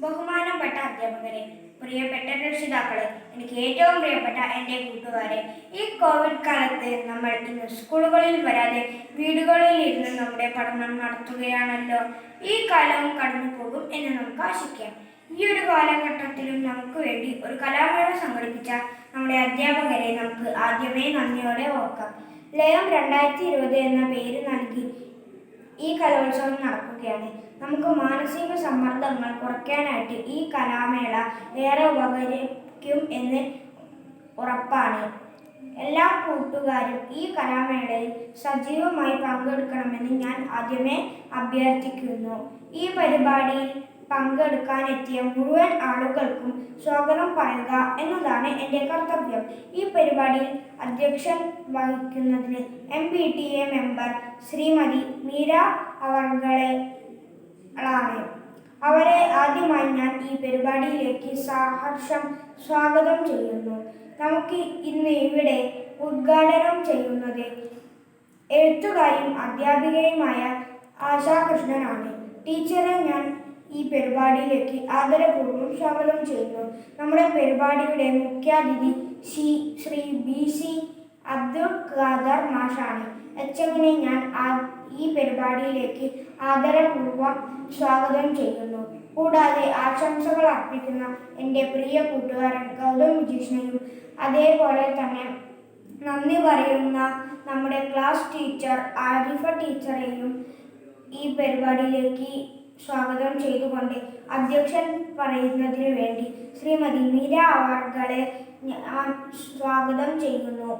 ബഹുമാനപ്പെട്ട അധ്യാപകരെ, പ്രിയപ്പെട്ട രക്ഷിതാക്കളെ, എനിക്ക് ഏറ്റവും പ്രിയപ്പെട്ട എൻ്റെ കൂട്ടുകാരെ, ഈ കോവിഡ് കാലത്ത് നമ്മൾ ഇന്ന് സ്കൂളുകളിൽ വരാതെ വീടുകളിൽ ഇരുന്ന് നമ്മുടെ പഠനം നടത്തുകയാണല്ലോ. ഈ കാലവും കടന്നു പോകും എന്ന് നമുക്ക് ആശിക്കാം. ഈ ഒരു കാലഘട്ടത്തിലും നമുക്ക് വേണ്ടി ഒരു കലാമേള സംഘടിപ്പിച്ച നമ്മുടെ അധ്യാപകരെ നമുക്ക് ആദ്യമേ നന്ദിയോടെ ഓർക്കാം. ലയം 2020 എന്ന പേര് നൽകി ഈ കലോത്സവം നടക്കുകയാണ്. നമുക്ക് മാനസിക സമ്മർദ്ദങ്ങൾ കുറയ്ക്കാനായിട്ട് ഈ കലാമേള ഏറെ ഉപകരിക്കും എന്ന് ഉറപ്പാണ്. എല്ലാ കൂട്ടുകാരും ഈ കലാമേളയിൽ സജീവമായി പങ്കെടുക്കണമെന്ന് ഞാൻ ആദ്യമേ അഭ്യർത്ഥിക്കുന്നു. ഈ പരിപാടിയിൽ പങ്കെടുക്കാനെത്തിയ മുഴുവൻ ആളുകൾക്കും സ്വാഗതം പറയുക എന്നതാണ് എൻ്റെ കർത്തവ്യം. ഈ പരിപാടിയിൽ അധ്യക്ഷൻ വഹിക്കുന്നതിന് MPTA മെമ്പർ ശ്രീമതി മീര അവർകളാണ്. അവരെ ആദ്യമായി ഞാൻ ഈ പരിപാടിയിലേക്ക് സഹർഷം സ്വാഗതം ചെയ്യുന്നു. നമുക്ക് ഇന്ന് ഇവിടെ ഉദ്ഘാടനം ചെയ്യുന്നത് എഴുത്തുകാരിയും അധ്യാപികയുമായ ആശാ കൃഷ്ണനാണ്. ടീച്ചറെ ഞാൻ ഈ പരിപാടിയിലേക്ക് ആദരപൂർവ്വം സ്വാഗതം ചെയ്യുന്നു. നമ്മുടെ പരിപാടിയുടെ മുഖ്യാതിഥി ശ്രീ BC അബ്ദുൾ ഖാദർ മാഷാണ്. HMനെ ഞാൻ ഈ പരിപാടിയിലേക്ക് ആദരപൂർവ്വം സ്വാഗതം ചെയ്യുന്നു. കൂടാതെ ആശംസകൾ അർപ്പിക്കുന്ന എൻ്റെ പ്രിയ കൂട്ടുകാരൻ ഗൗതം വിജീഷിനെയും അതേപോലെ തന്നെ നന്ദി പറയുന്ന നമ്മുടെ ക്ലാസ് ടീച്ചർ ആരിഫ ടീച്ചറെയും ഈ പരിപാടിയിലേക്ക് സ്വാഗതം ചെയ്തുകൊണ്ട് അധ്യക്ഷൻ പറയുന്നതിനു വേണ്ടി ശ്രീമതി മീര അവർകളെ ഞാൻ സ്വാഗതം ചെയ്യുന്നു.